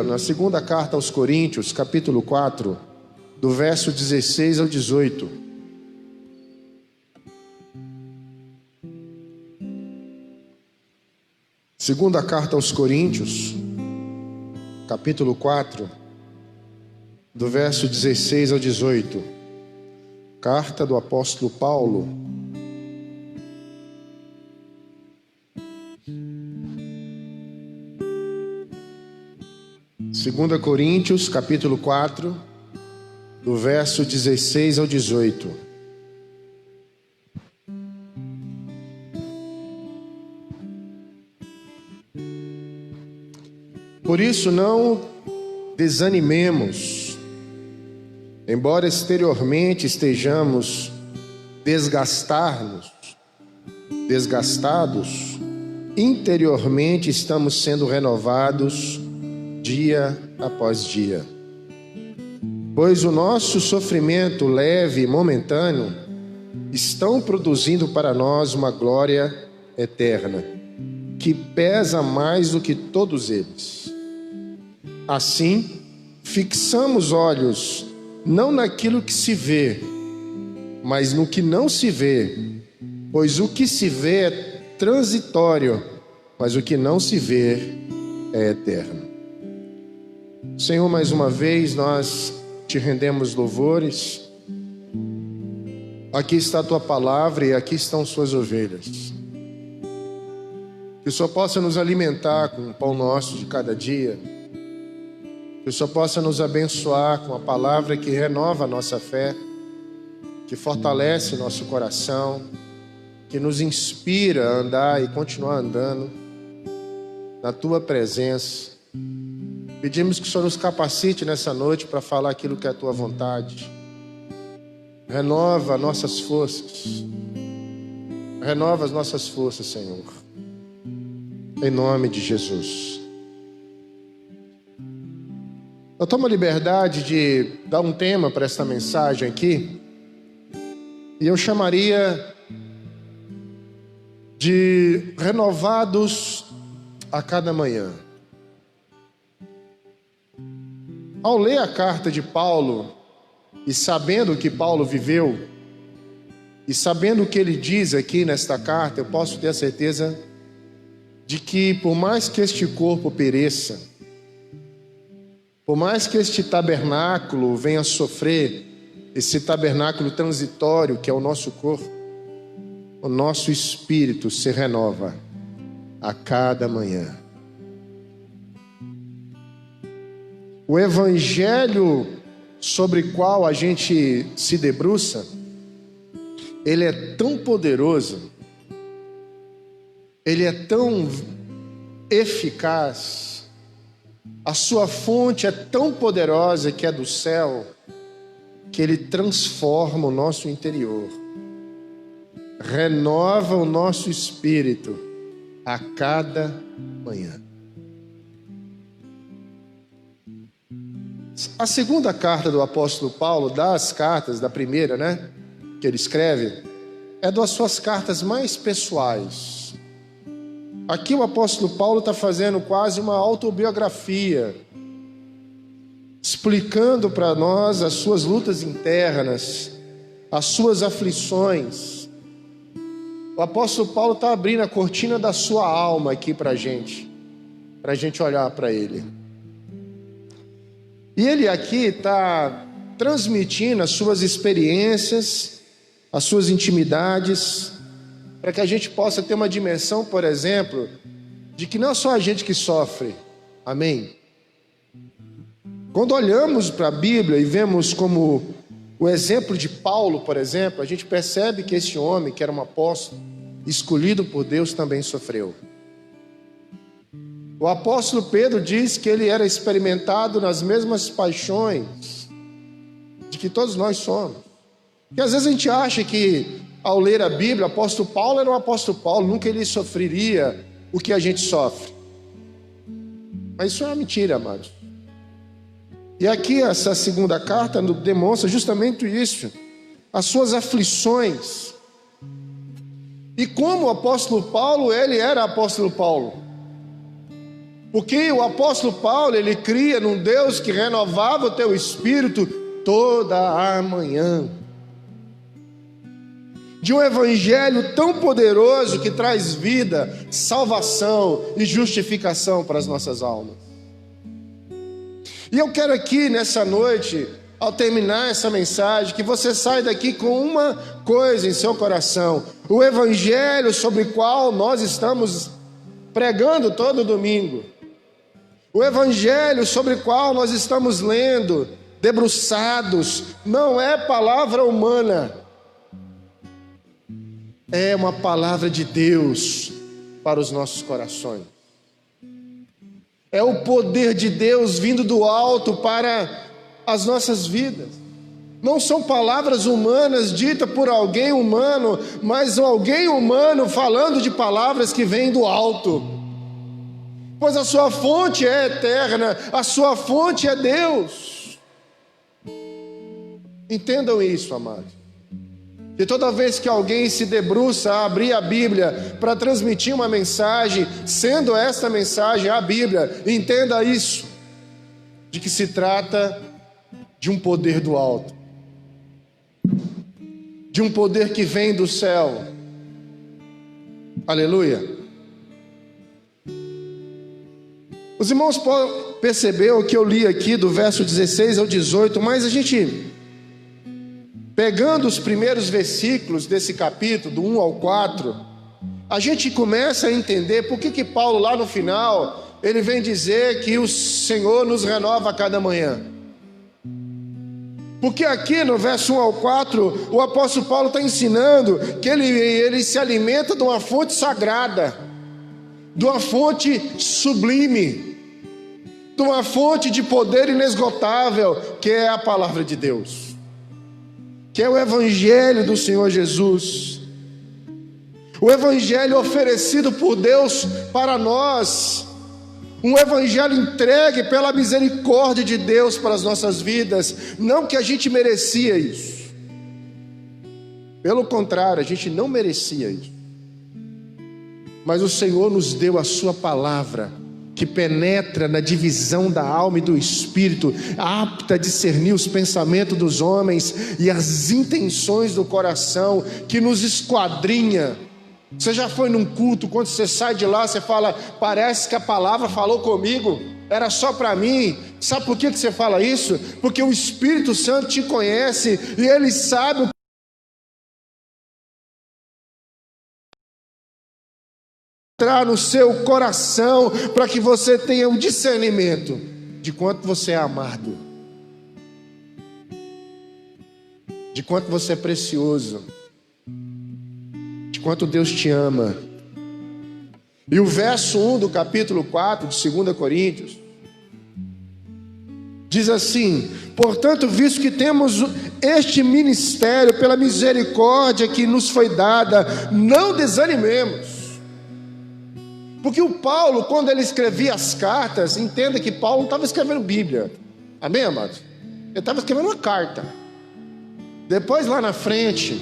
Na segunda carta aos Coríntios, capítulo 4, do verso 16 ao 18. Segunda carta aos Coríntios, capítulo 4, do verso 16 ao 18. Carta do apóstolo Paulo. Segunda Coríntios, capítulo 4, do verso 16 ao 18. Por isso não desanimemos, embora exteriormente estejamos desgastados, interiormente estamos sendo renovados dia após dia. Pois o nosso sofrimento leve e momentâneo estão produzindo para nós uma glória eterna, que pesa mais do que todos eles. Assim, fixamos olhos não naquilo que se vê, mas no que não se vê, pois o que se vê é transitório, mas o que não se vê é eterno. Senhor, mais uma vez nós te rendemos louvores. Aqui está a tua palavra e aqui estão suas ovelhas. Que o Senhor possa nos alimentar com o pão nosso de cada dia. Que o Senhor possa nos abençoar com a palavra que renova a nossa fé, que fortalece nosso coração, que nos inspira a andar e continuar andando na tua presença. Pedimos que o Senhor nos capacite nessa noite para falar aquilo que é a tua vontade. Renova nossas forças. Renova as nossas forças, Senhor. Em nome de Jesus. Eu tomo a liberdade de dar um tema para esta mensagem aqui. E eu chamaria de renovados a cada manhã. Ao ler a carta de Paulo, e sabendo o que Paulo viveu, e sabendo o que ele diz aqui nesta carta, eu posso ter a certeza de que por mais que este corpo pereça, por mais que este tabernáculo venha a sofrer, esse tabernáculo transitório que é o nosso corpo, o nosso espírito se renova a cada manhã. O evangelho sobre o qual a gente se debruça, ele é tão poderoso, ele é tão eficaz, a sua fonte é tão poderosa que é do céu, que ele transforma o nosso interior, renova o nosso espírito a cada manhã. A segunda carta do apóstolo Paulo, das cartas, da primeira, que ele escreve, é das suas cartas mais pessoais. Aqui o apóstolo Paulo está fazendo quase uma autobiografia, explicando para nós as suas lutas internas, as suas aflições. O apóstolo Paulo está abrindo a cortina da sua alma aqui para a gente olhar para ele. E ele aqui está transmitindo as suas experiências, as suas intimidades, para que a gente possa ter uma dimensão, por exemplo, de que não é só a gente que sofre, amém? Quando olhamos para a Bíblia e vemos como o exemplo de Paulo, por exemplo, a gente percebe que esse homem, que era um apóstolo, escolhido por Deus, também sofreu. O apóstolo Pedro diz que ele era experimentado nas mesmas paixões de que todos nós somos. Porque às vezes a gente acha que ao ler a Bíblia, o apóstolo Paulo era o apóstolo Paulo, nunca ele sofreria o que a gente sofre. Mas isso é uma mentira, amados. E aqui essa segunda carta demonstra justamente isso, as suas aflições. E como o apóstolo Paulo, ele era apóstolo Paulo. Porque o apóstolo Paulo, ele cria num Deus que renovava o teu espírito toda a manhã. De um evangelho tão poderoso que traz vida, salvação e justificação para as nossas almas. E eu quero aqui nessa noite, ao terminar essa mensagem, que você saia daqui com uma coisa em seu coração: o evangelho sobre o qual nós estamos pregando todo domingo, o evangelho sobre o qual nós estamos lendo, debruçados, não é palavra humana, é uma palavra de Deus para os nossos corações. É o poder de Deus vindo do alto para as nossas vidas. Não são palavras humanas ditas por alguém humano, mas alguém humano falando de palavras que vêm do alto. Pois a sua fonte é eterna, a sua fonte é Deus. Entendam isso, amados. E toda vez que alguém se debruça a abrir a Bíblia para transmitir uma mensagem, sendo esta mensagem a Bíblia, entenda isso, de que se trata de um poder do alto, de um poder que vem do céu. Aleluia. Os irmãos podem perceber o que eu li aqui do verso 16 ao 18, mas a gente, pegando os primeiros versículos desse capítulo, do 1 ao 4, a gente começa a entender por que Paulo lá no final, ele vem dizer que o Senhor nos renova a cada manhã. Porque aqui no verso 1 ao 4, o apóstolo Paulo está ensinando que ele se alimenta de uma fonte sagrada, de uma fonte sublime, de uma fonte de poder inesgotável, que é a palavra de Deus, que é o evangelho do Senhor Jesus, o evangelho oferecido por Deus para nós, um evangelho entregue pela misericórdia de Deus para as nossas vidas. Não que a gente merecia isso, pelo contrário, a gente não merecia isso, mas o Senhor nos deu a sua palavra, que penetra na divisão da alma e do espírito, apta a discernir os pensamentos dos homens e as intenções do coração, que nos esquadrinha. Você já foi num culto, quando você sai de lá, você fala: parece que a palavra falou comigo, era só para mim. Sabe por que você fala isso? Porque o Espírito Santo te conhece e Ele sabe o que entrar no seu coração, para que você tenha um discernimento de quanto você é amado, de quanto você é precioso, de quanto Deus te ama. E o verso 1 do capítulo 4 de 2 Coríntios diz assim: portanto, visto que temos este ministério pela misericórdia que nos foi dada, não desanimemos. Porque o Paulo, quando ele escrevia as cartas, entenda que Paulo não estava escrevendo Bíblia, amém, amados? Ele estava escrevendo uma carta. Depois, lá na frente,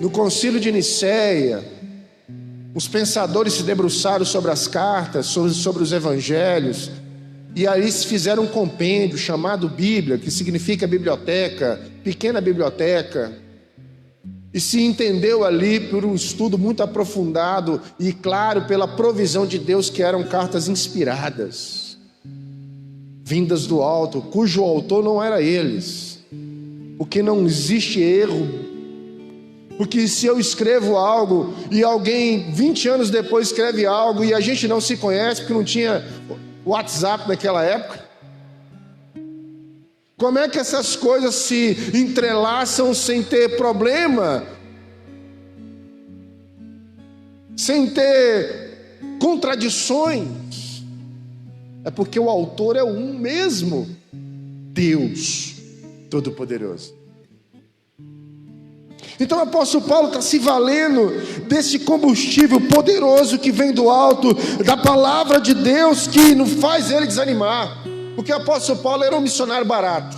no concílio de Nicéia, os pensadores se debruçaram sobre as cartas, sobre os evangelhos, e aí se fizeram um compêndio chamado Bíblia, que significa biblioteca, pequena biblioteca. E se entendeu ali por um estudo muito aprofundado e claro, pela provisão de Deus, que eram cartas inspiradas, vindas do alto, cujo autor não era eles, porque não existe erro. Porque se eu escrevo algo e alguém 20 anos depois escreve algo e a gente não se conhece, porque não tinha WhatsApp naquela época, como é que essas coisas se entrelaçam sem ter problema, sem ter contradições? É porque o autor é um mesmo, Deus Todo-Poderoso. Então o apóstolo Paulo está se valendo desse combustível poderoso que vem do alto, da palavra de Deus, que não faz ele desanimar. Porque o apóstolo Paulo era um missionário barato.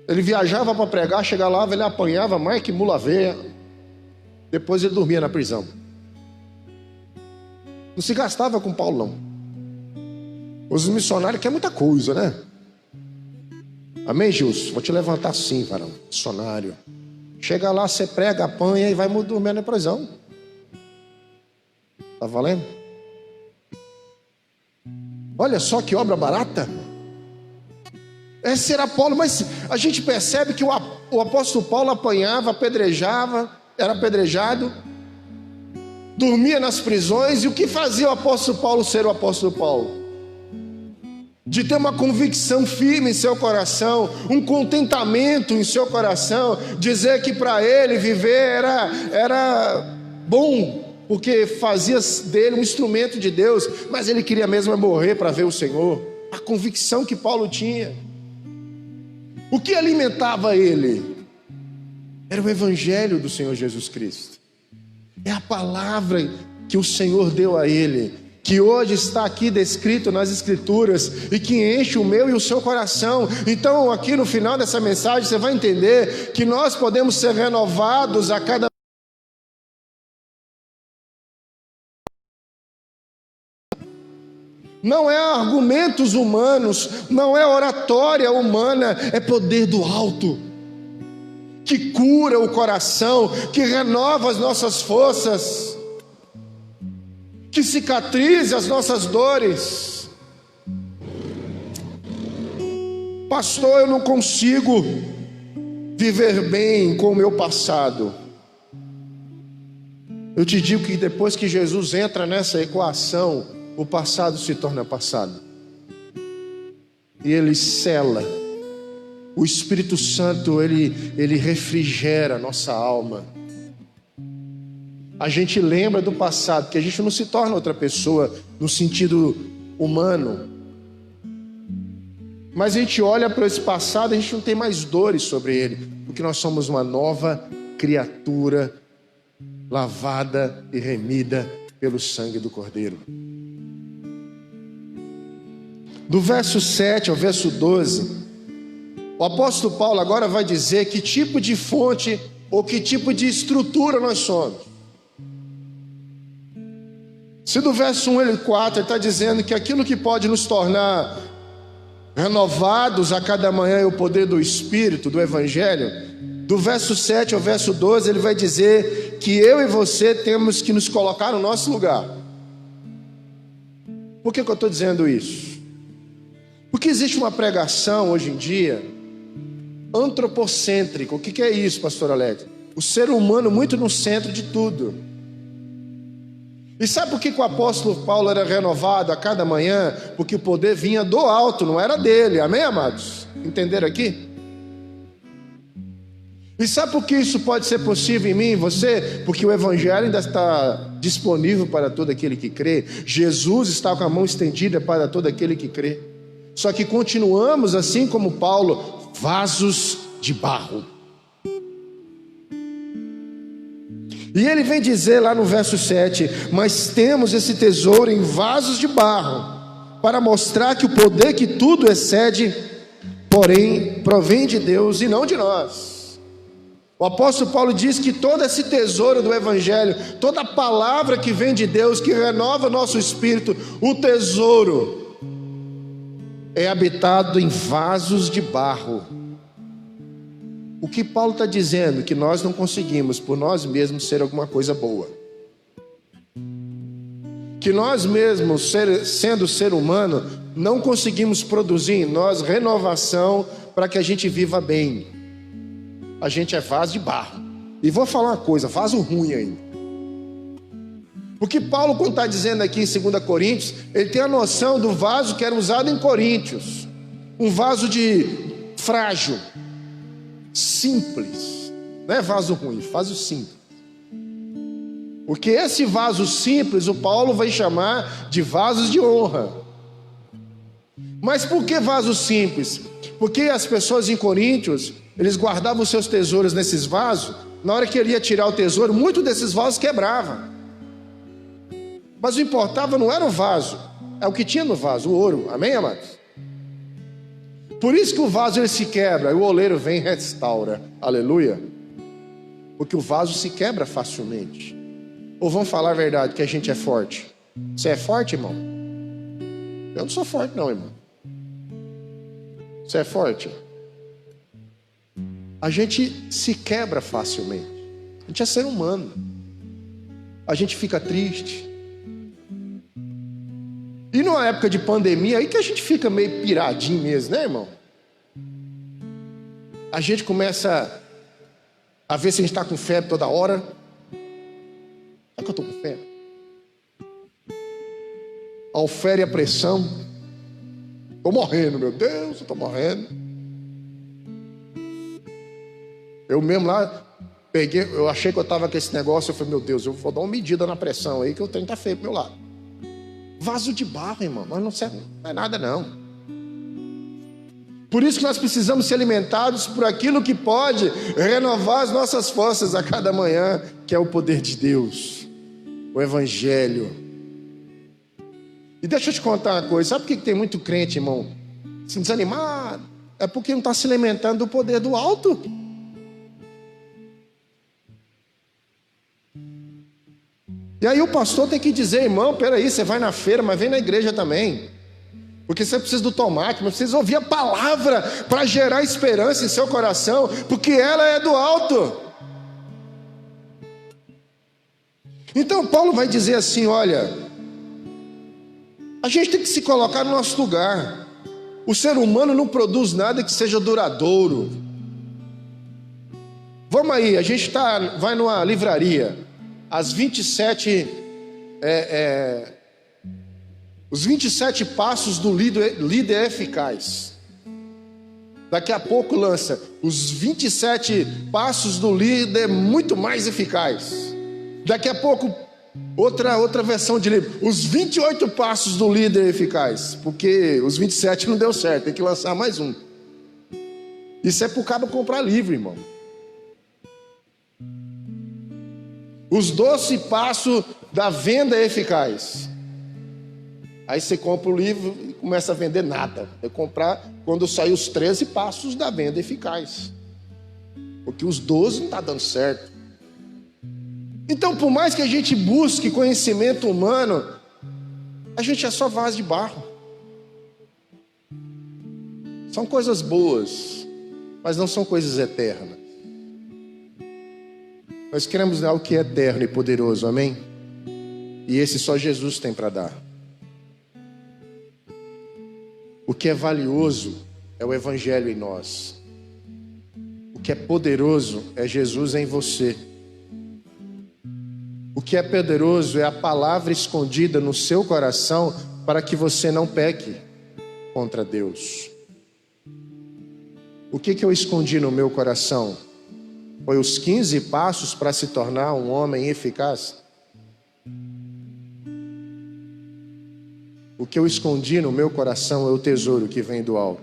Ele viajava para pregar, chegava lá, ele apanhava mais que mula velha. Depois ele dormia na prisão. Não se gastava com Paulo, não. Os missionários querem muita coisa, né? Amém, Gilson? Vou te levantar assim, varão. Missionário. Chega lá, você prega, apanha e vai dormir na prisão. Tá valendo? Olha só que obra barata. Esse era Paulo, mas a gente percebe que o apóstolo Paulo apanhava, apedrejava, era apedrejado, dormia nas prisões. E o que fazia o apóstolo Paulo ser o apóstolo Paulo? De ter uma convicção firme em seu coração, um contentamento em seu coração, dizer que para ele viver era bom, porque fazia dele um instrumento de Deus, mas ele queria mesmo morrer para ver o Senhor. A convicção que Paulo tinha. O que alimentava ele? Era o evangelho do Senhor Jesus Cristo. É a palavra que o Senhor deu a ele, que hoje está aqui descrito nas Escrituras e que enche o meu e o seu coração. Então aqui no final dessa mensagem você vai entender que nós podemos ser renovados a cada não é argumentos humanos, não é oratória humana, é poder do alto, que cura o coração, que renova as nossas forças, que cicatrize as nossas dores. Pastor, eu não consigo viver bem com o meu passado. Eu te digo que depois que Jesus entra nessa equação, o passado se torna passado. E ele sela. O Espírito Santo, ele refrigera a nossa alma. A gente lembra do passado, porque a gente não se torna outra pessoa no sentido humano. Mas a gente olha para esse passado, a gente não tem mais dores sobre ele, porque nós somos uma nova criatura, lavada e remida pelo sangue do Cordeiro. Do verso 7 ao verso 12, o apóstolo Paulo agora vai dizer que tipo de fonte ou que tipo de estrutura nós somos. Se do verso 1 e 4 ele está dizendo que aquilo que pode nos tornar renovados a cada manhã é o poder do Espírito, do Evangelho. Do verso 7 ao verso 12 ele vai dizer que eu e você temos que nos colocar no nosso lugar. Por que eu estou dizendo isso? Porque existe uma pregação hoje em dia antropocêntrica. O que é isso, pastor Alex? O ser humano muito no centro de tudo. E sabe por que o apóstolo Paulo era renovado a cada manhã? Porque o poder vinha do alto, não era dele. Amém, amados? Entenderam aqui? E sabe por que isso pode ser possível em mim e em você? Porque o evangelho ainda está disponível para todo aquele que crê. Jesus está com a mão estendida para todo aquele que crê. Só que continuamos assim como Paulo, vasos de barro. E ele vem dizer lá no verso 7, mas temos esse tesouro em vasos de barro, para mostrar que o poder que tudo excede, porém, provém de Deus e não de nós. O apóstolo Paulo diz que todo esse tesouro do Evangelho, toda a palavra que vem de Deus, que renova o nosso espírito, o tesouro, é habitado em vasos de barro. O que Paulo está dizendo? Que nós não conseguimos por nós mesmos ser alguma coisa boa. Que nós mesmos, sendo ser humano, não conseguimos produzir em nós renovação para que a gente viva bem. A gente é vaso de barro. E vou falar uma coisa, vaso ruim ainda. Porque Paulo, quando está dizendo aqui em 2 Coríntios, ele tem a noção do vaso que era usado em Coríntios. Um vaso de frágil, simples. Não é vaso ruim, vaso simples. Porque esse vaso simples, o Paulo vai chamar de vasos de honra. Mas por que vaso simples? Porque as pessoas em Coríntios, eles guardavam seus tesouros nesses vasos. Na hora que ele ia tirar o tesouro, muito desses vasos quebrava. Mas o importava não era o vaso, é o que tinha no vaso, o ouro. Amém, amados? Por isso que o vaso ele se quebra, e o oleiro vem e restaura. Aleluia. Porque o vaso se quebra facilmente. Ou vamos falar a verdade, que a gente é forte? Você é forte, irmão? Eu não sou forte não, irmão. Você é forte? A gente se quebra facilmente. A gente é ser humano. A gente fica triste. E numa época de pandemia, aí que a gente fica meio piradinho mesmo, né, irmão? A gente começa a ver se a gente está com febre toda hora. Será que eu estou com febre? Alfere a pressão. Estou morrendo, meu Deus, eu estou morrendo. Eu mesmo lá, eu achei que eu estava com esse negócio, eu falei, meu Deus, eu vou dar uma medida na pressão aí, que o trem está feio pro meu lado. Vaso de barro, irmão, mas não serve, não é nada não. Por isso que nós precisamos ser alimentados por aquilo que pode renovar as nossas forças a cada manhã, que é o poder de Deus, o Evangelho. E deixa eu te contar uma coisa, sabe por que tem muito crente, irmão, se desanimar? É porque não está se alimentando do poder do alto. E aí o pastor tem que dizer, irmão, peraí, você vai na feira, mas vem na igreja também. Porque você precisa do tomate, mas precisa ouvir a palavra para gerar esperança em seu coração, porque ela é do alto. Então Paulo vai dizer assim, olha, a gente tem que se colocar no nosso lugar. O ser humano não produz nada que seja duradouro. Vamos aí, a gente vai numa livraria. Os 27 passos do líder eficaz. Daqui a pouco lança os 27 passos do líder muito mais eficaz. Daqui a pouco outra versão de livro, os 28 passos do líder eficaz, porque os 27 não deu certo, tem que lançar mais um. Isso é pro cabo comprar livro, irmão. Os 12 passos da venda eficaz. Aí você compra o livro e começa a vender nada. Vai comprar quando sair os 13 passos da venda eficaz. Porque os 12 não está dando certo. Então, por mais que a gente busque conhecimento humano, a gente é só vaso de barro. São coisas boas, mas não são coisas eternas. Nós queremos dar o que é eterno e poderoso, amém? E esse só Jesus tem para dar. O que é valioso é o Evangelho em nós. O que é poderoso é Jesus em você. O que é poderoso é a palavra escondida no seu coração para que você não peque contra Deus. O que eu escondi no meu coração? Foi os 15 passos para se tornar um homem eficaz? O que eu escondi no meu coração é o tesouro que vem do alto,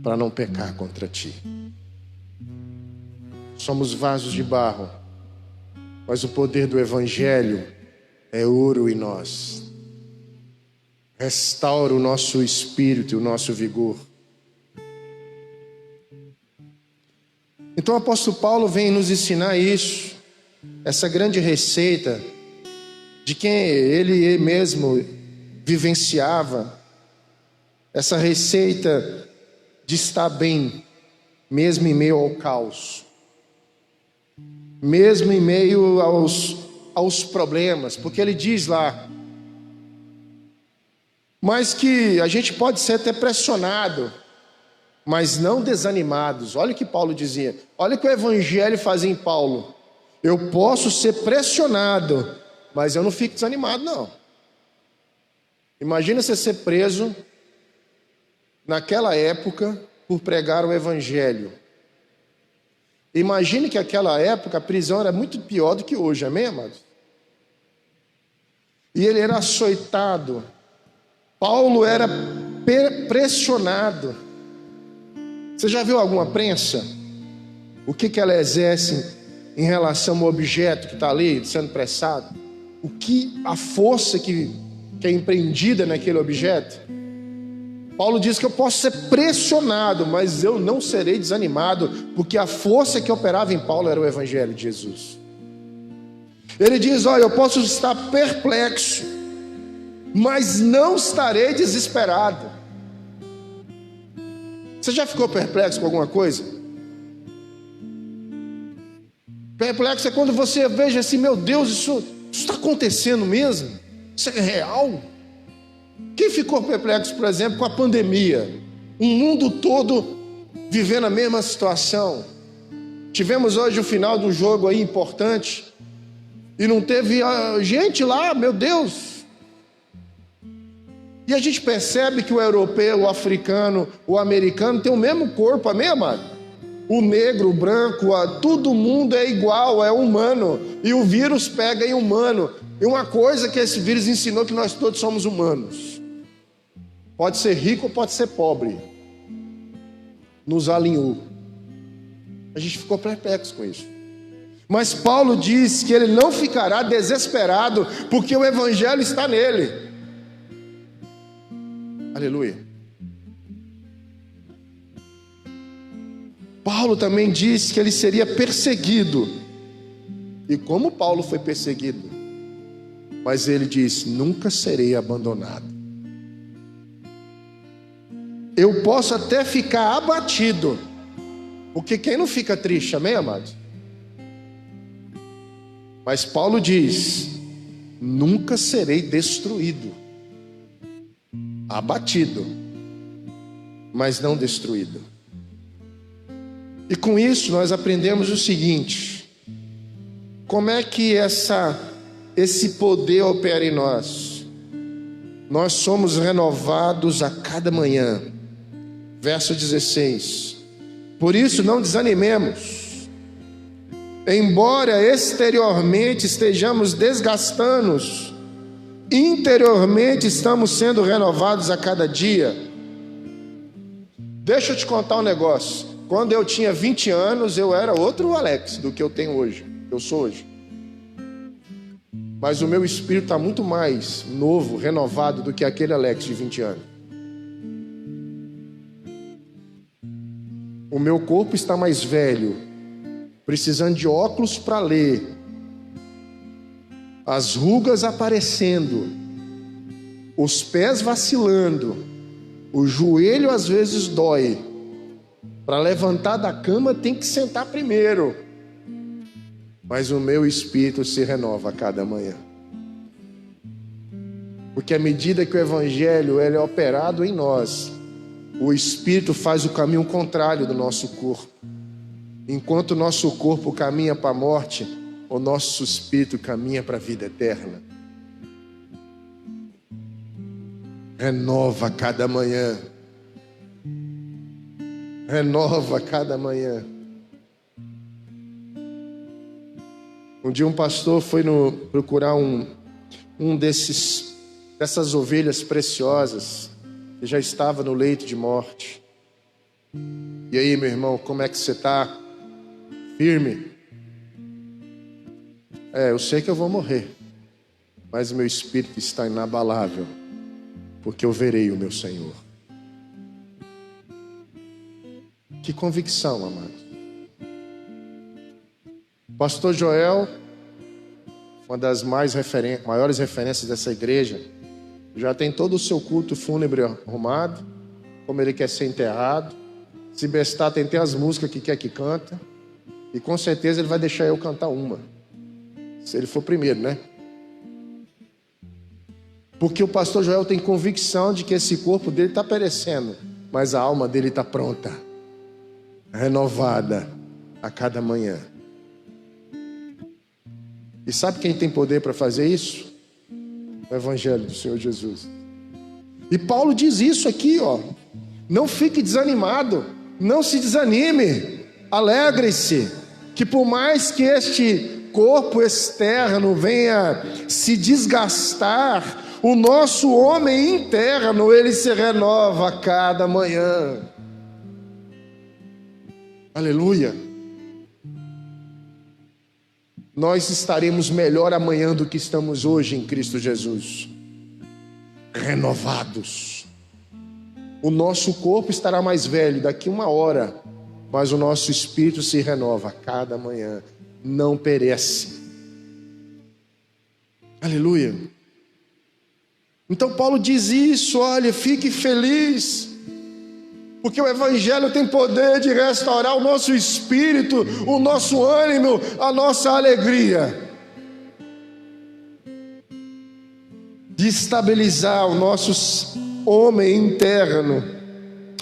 para não pecar contra ti. Somos vasos de barro, mas o poder do Evangelho é ouro em nós. Restaura o nosso espírito e o nosso vigor. Então o apóstolo Paulo vem nos ensinar isso, essa grande receita de quem ele mesmo vivenciava, essa receita de estar bem, mesmo em meio ao caos, mesmo em meio aos problemas, porque ele diz lá, mas que a gente pode ser até pressionado, mas não desanimados. Olha o que Paulo dizia, olha o que o Evangelho fazia em Paulo. Eu posso ser pressionado, mas eu não fico desanimado não. Imagina você ser preso naquela época por pregar o Evangelho. Imagine que naquela época a prisão era muito pior do que hoje, amém, amados? E ele era açoitado. Paulo era pressionado. Você já viu alguma prensa? O que ela exerce em relação ao objeto que está ali sendo pressado? O que a força que é empreendida naquele objeto? Paulo diz que eu posso ser pressionado, mas eu não serei desanimado, porque a força que operava em Paulo era o Evangelho de Jesus. Ele diz: olha, eu posso estar perplexo, mas não estarei desesperado. Você já ficou perplexo com alguma coisa? Perplexo é quando você veja assim: meu Deus, isso está acontecendo mesmo? Isso é real? Quem ficou perplexo, por exemplo, com a pandemia? O mundo todo vivendo a mesma situação. Tivemos hoje o final de um jogo aí importante e não teve gente lá, meu Deus. E a gente percebe que o europeu, o africano, o americano tem o mesmo corpo, amém, amado? O negro, o branco, todo mundo é igual, é humano. E o vírus pega em humano. E uma coisa que esse vírus ensinou, que nós todos somos humanos. Pode ser rico ou pode ser pobre. Nos alinhou. A gente ficou perplexo com isso. Mas Paulo diz que ele não ficará desesperado, porque o evangelho está nele. Aleluia. Paulo também diz que ele seria perseguido. E como Paulo foi perseguido? Mas ele diz: nunca serei abandonado. Eu posso até ficar abatido, porque quem não fica triste, amém, amados? Mas Paulo diz: nunca serei destruído. Abatido, mas não destruído. E com isso nós aprendemos o seguinte: como é que esse poder opera em nós? Nós somos renovados a cada manhã. Verso 16: por isso não desanimemos, embora exteriormente estejamos desgastando, interiormente estamos sendo renovados a cada dia. Deixa eu te contar um negócio. Quando eu tinha 20 anos, eu era outro Alex do que eu tenho hoje, eu sou hoje. Mas o meu espírito está muito mais novo, renovado do que aquele Alex de 20 anos. O meu corpo está mais velho, precisando de óculos para ler, as rugas aparecendo, os pés vacilando, o joelho às vezes dói. Para levantar da cama tem que sentar primeiro. Mas o meu espírito se renova a cada manhã. Porque à medida que o evangelho ele é operado em nós, o espírito faz o caminho contrário do nosso corpo. Enquanto o nosso corpo caminha para a morte, o nosso espírito caminha para a vida eterna. Renova a cada manhã. Renova cada manhã. Um dia um pastor foi procurar dessas ovelhas preciosas que já estava no leito de morte. E aí, meu irmão, como é que você está? Firme? Eu sei que eu vou morrer, mas o meu espírito está inabalável, porque eu verei o meu Senhor. Que convicção, amados. Pastor Joel, uma das maiores referências dessa igreja, já tem todo o seu culto fúnebre arrumado, como ele quer ser enterrado. Se bestar, tem até as músicas que quer que canta. E com certeza ele vai deixar eu cantar uma, se ele for primeiro, né? Porque o pastor Joel tem convicção de que esse corpo dele está perecendo, mas a alma dele está pronta, renovada a cada manhã. E sabe quem tem poder para fazer isso? O Evangelho do Senhor Jesus. E Paulo diz isso aqui, ó: não fique desanimado, não se desanime, alegre-se, que por mais que este corpo externo venha se desgastar, o nosso homem interno, ele se renova a cada manhã. Aleluia. Nós estaremos melhor amanhã do que estamos hoje em Cristo Jesus. Renovados. O nosso corpo estará mais velho daqui uma hora, mas o nosso espírito se renova a cada manhã. Não perece. Aleluia. Então Paulo diz isso: olha, fique feliz, porque o Evangelho tem poder de restaurar o nosso espírito, o nosso ânimo, a nossa alegria, de estabilizar o nosso homem interno,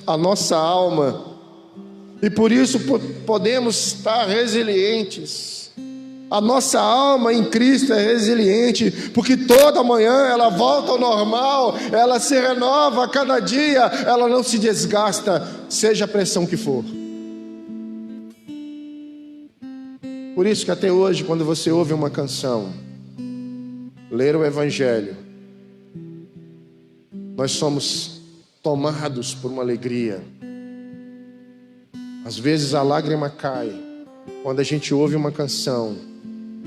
a nossa alma, e por isso podemos estar resilientes. A nossa alma em Cristo é resiliente, porque toda manhã ela volta ao normal, ela se renova a cada dia, ela não se desgasta, seja a pressão que for. Por isso que até hoje, quando você ouve uma canção, ler o Evangelho, nós somos tomados por uma alegria. Às vezes a lágrima cai quando a gente ouve uma canção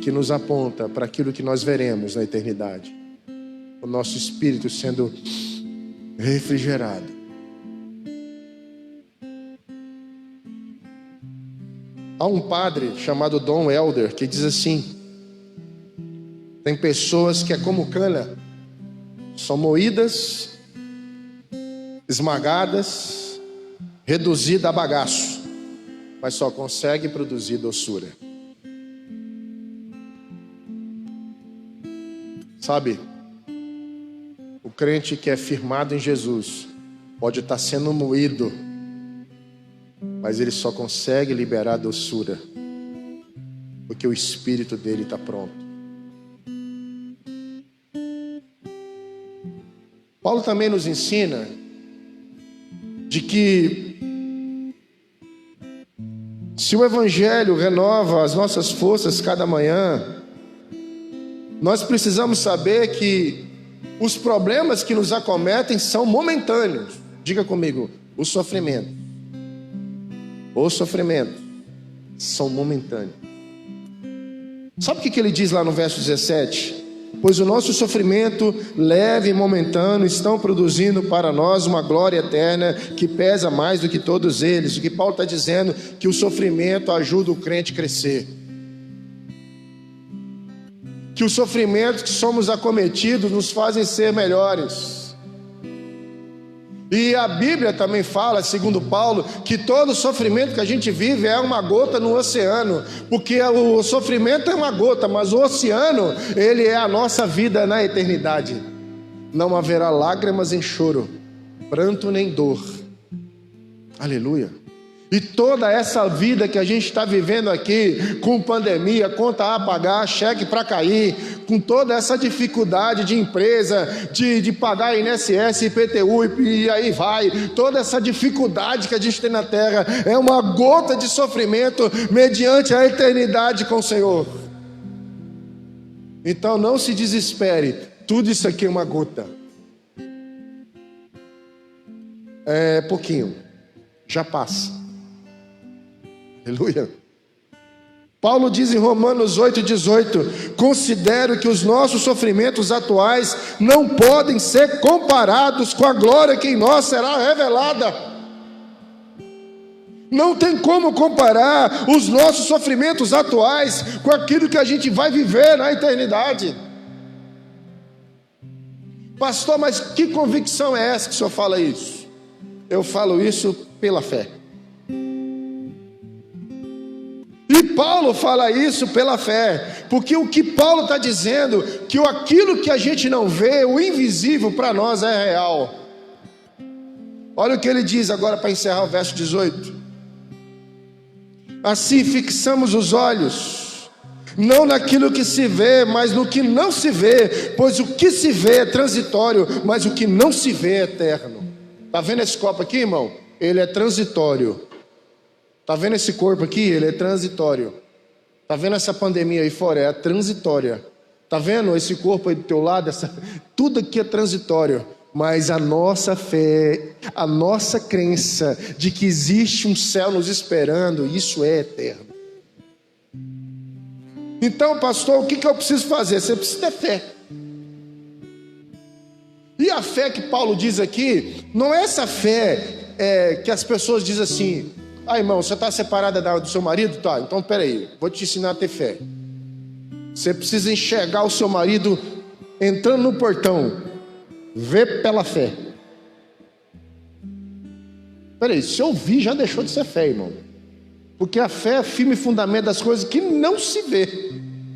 que nos aponta para aquilo que nós veremos na eternidade, o nosso espírito sendo refrigerado. Há um padre chamado Don Helder que diz assim: tem pessoas que é como cana, são moídas, esmagadas, reduzidas a bagaço, mas só consegue produzir doçura. Sabe, o crente que é firmado em Jesus pode estar sendo moído, mas ele só consegue liberar doçura porque o espírito dele está pronto. Paulo também nos ensina de que se o Evangelho renova as nossas forças cada manhã, nós precisamos saber que os problemas que nos acometem são momentâneos. Diga comigo: os sofrimentos são momentâneos. Sabe o que ele diz lá no verso 17? Pois o nosso sofrimento leve e momentâneo estão produzindo para nós uma glória eterna que pesa mais do que todos eles. O que Paulo está dizendo? Que o sofrimento ajuda o crente a crescer, que os sofrimentos que somos acometidos nos fazem ser melhores. E a Bíblia também fala, segundo Paulo, que todo sofrimento que a gente vive é uma gota no oceano, porque o sofrimento é uma gota, mas o oceano, ele é a nossa vida na eternidade. Não haverá lágrimas em choro, pranto nem dor. Aleluia. E toda essa vida que a gente está vivendo aqui, com pandemia, conta a pagar, cheque para cair, com toda essa dificuldade de empresa, de pagar INSS, IPTU e aí vai, toda essa dificuldade que a gente tem na terra, é uma gota de sofrimento mediante a eternidade com o Senhor. Então não se desespere, tudo isso aqui é uma gota, é pouquinho, já passa. Aleluia. Paulo diz em Romanos 8,18: considero que os nossos sofrimentos atuais não podem ser comparados com a glória que em nós será revelada. Não tem como comparar os nossos sofrimentos atuais com aquilo que a gente vai viver na eternidade. Pastor, mas que convicção é essa que o senhor fala isso? Eu falo isso pela fé. E Paulo fala isso pela fé, porque o que Paulo está dizendo, que aquilo que a gente não vê, o invisível para nós é real. Olha o que ele diz agora para encerrar o verso 18: assim fixamos os olhos, não naquilo que se vê, mas no que não se vê, pois o que se vê é transitório, mas o que não se vê é eterno. Está vendo esse copo aqui, irmão? Ele é transitório. Está vendo esse corpo aqui? Ele é transitório. Está vendo essa pandemia aí fora? É transitória. Está vendo esse corpo aí do teu lado? Tudo aqui é transitório. Mas a nossa fé, a nossa crença de que existe um céu nos esperando, isso é eterno. Então, pastor, o que eu preciso fazer? Você precisa ter fé. E a fé que Paulo diz aqui, não é essa fé que as pessoas dizem assim: ah, irmão, você está separada do seu marido? Tá, então peraí, vou te ensinar a ter fé. Você precisa enxergar o seu marido entrando no portão, vê pela fé. Peraí, se eu vi, já deixou de ser fé, irmão. Porque a fé é firme fundamento das coisas que não se vê,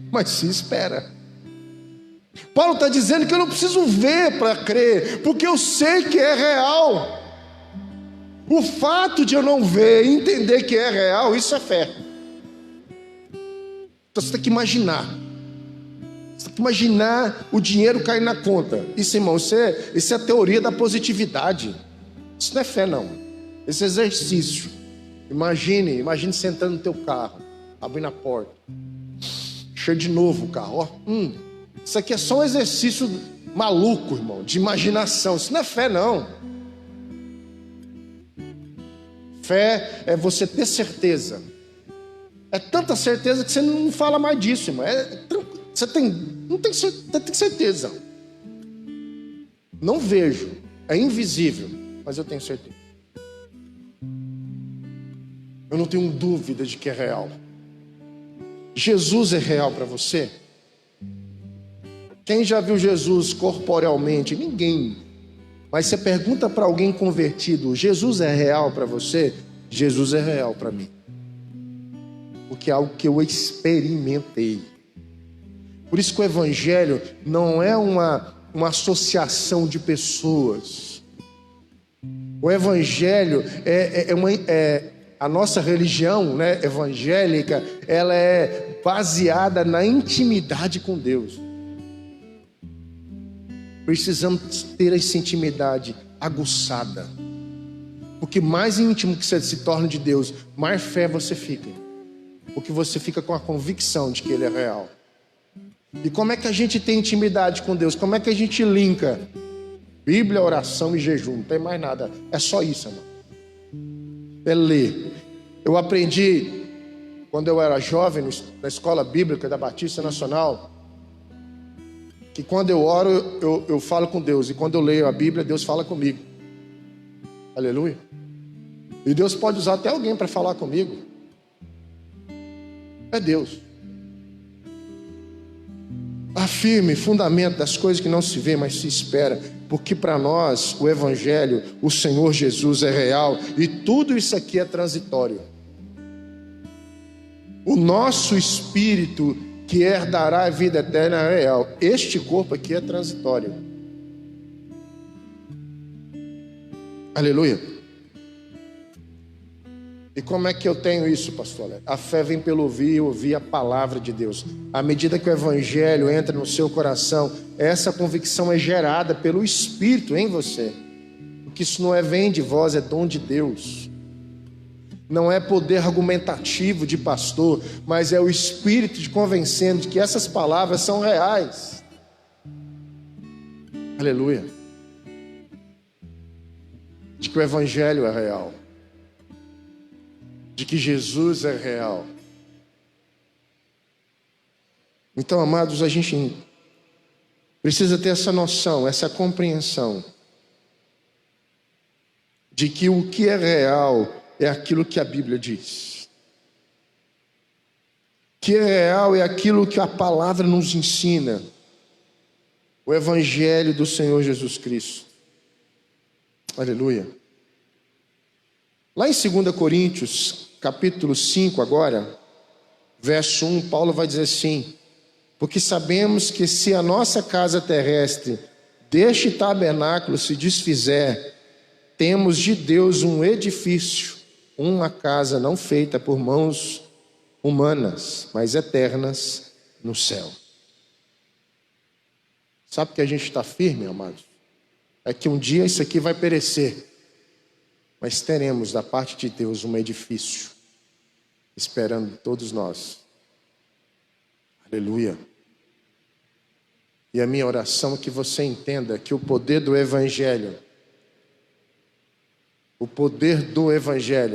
mas se espera. Paulo está dizendo que eu não preciso ver para crer, porque eu sei que é real. O fato de eu não ver e entender que é real, isso é fé. Então você tem que imaginar. Você tem que imaginar o dinheiro cair na conta. Isso, irmão, isso é a teoria da positividade. Isso não é fé, não. Esse exercício. Imagine sentando no teu carro, abrindo a porta. Cheio de novo o carro. Isso aqui é só um exercício maluco, irmão, de imaginação. Isso não é fé, não. Fé é você ter certeza. É tanta certeza que você não fala mais disso, irmão. Você tem certeza. Não vejo, é invisível, mas eu tenho certeza. Eu não tenho dúvida de que é real. Jesus é real para você? Quem já viu Jesus corporealmente? Ninguém. Mas você pergunta para alguém convertido: Jesus é real para você? Jesus é real para mim. Porque é algo que eu experimentei. Por isso que o Evangelho não é uma associação de pessoas. O Evangelho a nossa religião, né, evangélica, ela é baseada na intimidade com Deus. Precisamos ter essa intimidade aguçada. Porque mais íntimo que você se torna de Deus, mais fé você fica. Porque você fica com a convicção de que Ele é real. E como é que a gente tem intimidade com Deus? Como é que a gente linka? Bíblia, oração e jejum. Não tem mais nada. É só isso, irmão. É ler. Eu aprendi, quando eu era jovem, na escola bíblica da Batista Nacional, que quando eu oro, eu falo com Deus. E quando eu leio a Bíblia, Deus fala comigo. Aleluia. E Deus pode usar até alguém para falar comigo. É Deus. Afirme fundamento das coisas que não se vê, mas se espera. Porque para nós, o Evangelho, o Senhor Jesus é real. E tudo isso aqui é transitório. O nosso espírito que herdará a vida eterna é real. Este corpo aqui é transitório. Aleluia. E como é que eu tenho isso, pastor? A fé vem pelo ouvir e ouvir a palavra de Deus. À medida que o Evangelho entra no seu coração, essa convicção é gerada pelo Espírito em você. Porque isso não vem de vós, é dom de Deus. Não é poder argumentativo de pastor, mas é o Espírito te convencendo de que essas palavras são reais. Aleluia. De que o Evangelho é real. De que Jesus é real. Então, amados, a gente precisa ter essa noção, essa compreensão de que o que é real é aquilo que a Bíblia diz. Que é real é aquilo que a palavra nos ensina. O Evangelho do Senhor Jesus Cristo. Aleluia. Lá em 2 Coríntios, capítulo 5 agora, verso 1, Paulo vai dizer assim: porque sabemos que se a nossa casa terrestre deste tabernáculo se desfizer, temos de Deus um edifício, uma casa não feita por mãos humanas, mas eternas no céu. Sabe que a gente está firme, amados? É que um dia isso aqui vai perecer, mas teremos da parte de Deus um edifício esperando todos nós. Aleluia. E a minha oração é que você entenda que o poder do Evangelho,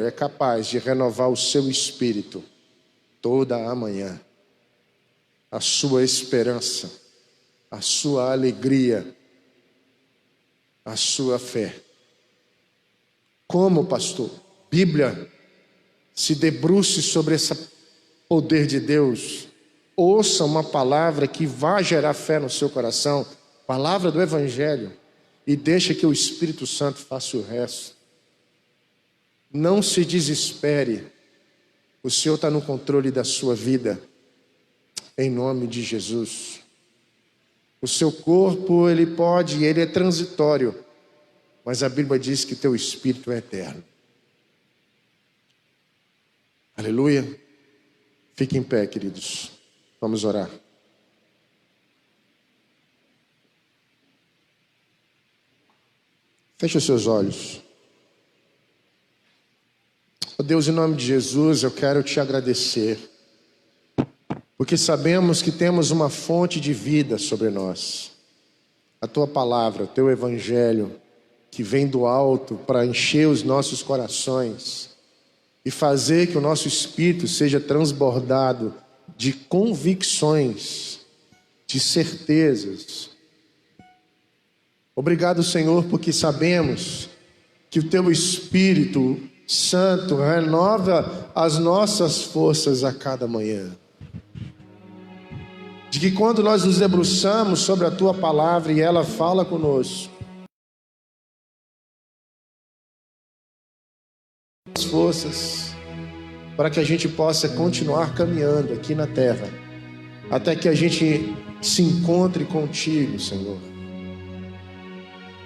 é capaz de renovar o seu espírito toda a manhã. A sua esperança, a sua alegria, a sua fé. Como, pastor? Bíblia. Se debruce sobre esse poder de Deus ouça uma palavra que vá gerar fé no seu coração, palavra do Evangelho, e deixa que o Espírito Santo faça o resto. Não se desespere, o Senhor está no controle da sua vida, em nome de Jesus. O seu corpo, ele é transitório, mas a Bíblia diz que teu espírito é eterno. Aleluia. Fique em pé, queridos. Vamos orar. Feche os seus olhos. Oh Deus, em nome de Jesus, eu quero te agradecer, porque sabemos que temos uma fonte de vida sobre nós. A tua palavra, o teu evangelho, que vem do alto para encher os nossos corações e fazer que o nosso espírito seja transbordado de convicções, de certezas. Obrigado, Senhor, porque sabemos que o teu Espírito Santo renova as nossas forças a cada manhã. De que quando nós nos debruçamos sobre a tua palavra e ela fala conosco, as forças para que a gente possa continuar caminhando aqui na terra, até que a gente se encontre contigo, Senhor.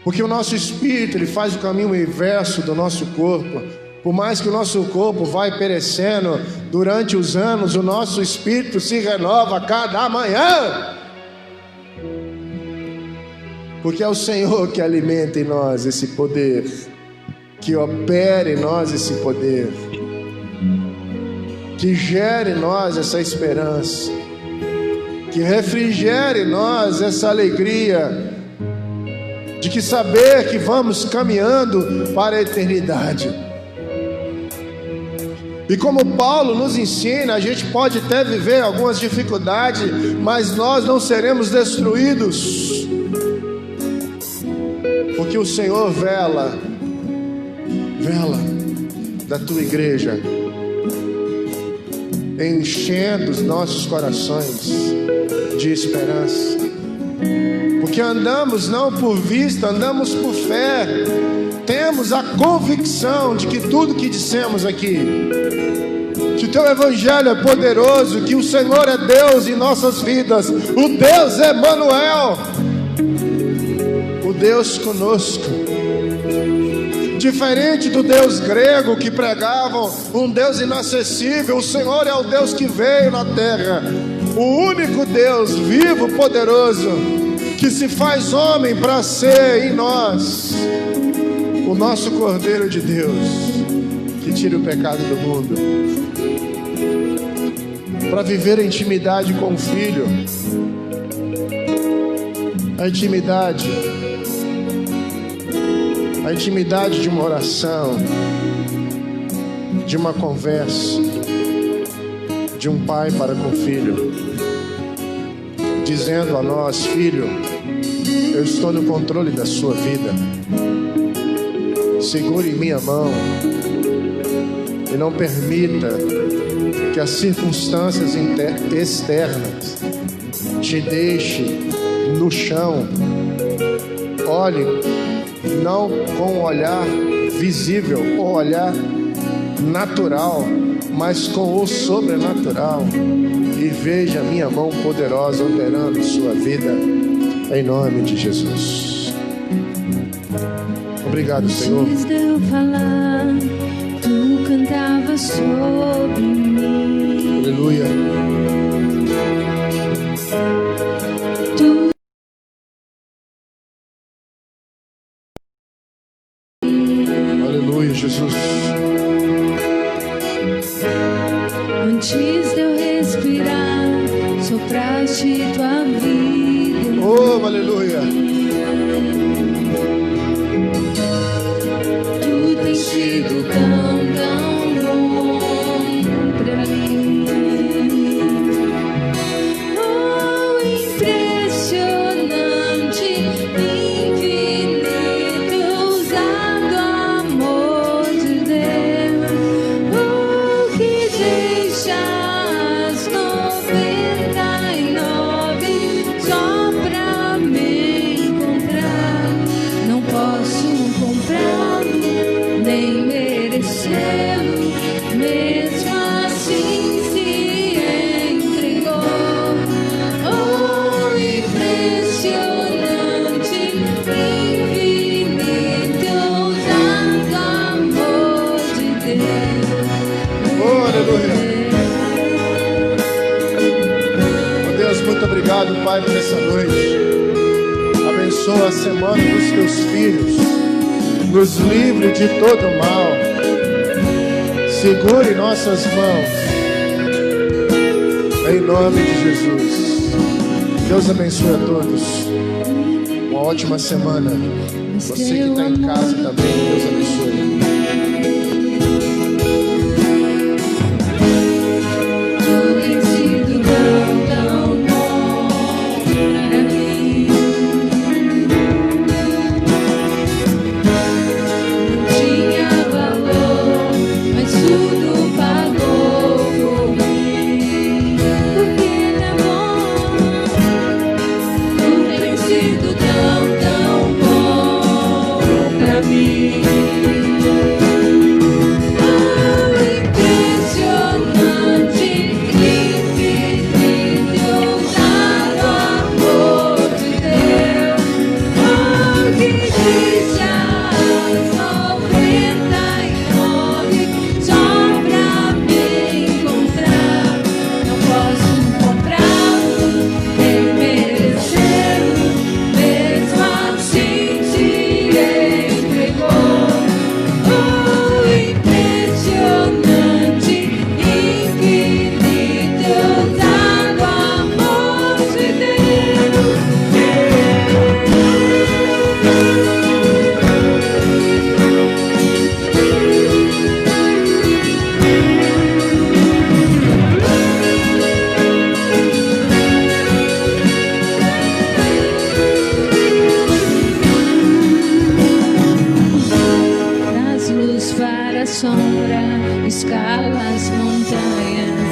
Porque o nosso espírito, ele faz o caminho inverso do nosso corpo. Por mais que o nosso corpo vai perecendo durante os anos, o nosso espírito se renova a cada manhã. Porque é o Senhor que alimenta em nós esse poder, que opera em nós esse poder, que gera em nós essa esperança, que refrigere em nós essa alegria de que saber que vamos caminhando para a eternidade. E como Paulo nos ensina, a gente pode até viver algumas dificuldades, mas nós não seremos destruídos, porque o Senhor vela da tua igreja, enchendo os nossos corações de esperança, porque andamos não por vista, andamos por fé. Temos a convicção de que tudo que dissemos aqui, que o teu evangelho é poderoso, que o Senhor é Deus em nossas vidas, o Deus Emanuel, o Deus conosco. Diferente do Deus grego que pregavam um Deus inacessível, o Senhor é o Deus que veio na terra, o único Deus vivo, poderoso, que se faz homem para ser em nós o nosso Cordeiro de Deus, que tira o pecado do mundo, para viver a intimidade com o Filho, a intimidade de uma oração, de uma conversa, de um pai para com o filho, dizendo a nós: filho, eu estou no controle da sua vida, segure em minha mão e não permita que as circunstâncias externas te deixem no chão. Olhe não com o olhar visível, o olhar natural, mas com o sobrenatural, e veja a minha mão poderosa operando em sua vida, em nome de Jesus. Obrigado, Senhor. Antes de eu falar, tu cantavas sobre mim. Aleluia. Aleluia, Jesus. Antes de eu respirar, sopraste tua vida. Oh, aleluia. Tu tens sido tão bom pra mim. Oh, impressionante, infinito, ousado amor de Deus. Oh, que deixa as 99 Obrigado, Pai, por essa noite. Abençoa a semana dos teus filhos. Nos livre de todo mal. Segure nossas mãos. Em nome de Jesus. Deus abençoe a todos. Uma ótima semana. Você que está em casa também, Deus abençoe. Sombra, escala as montanhas.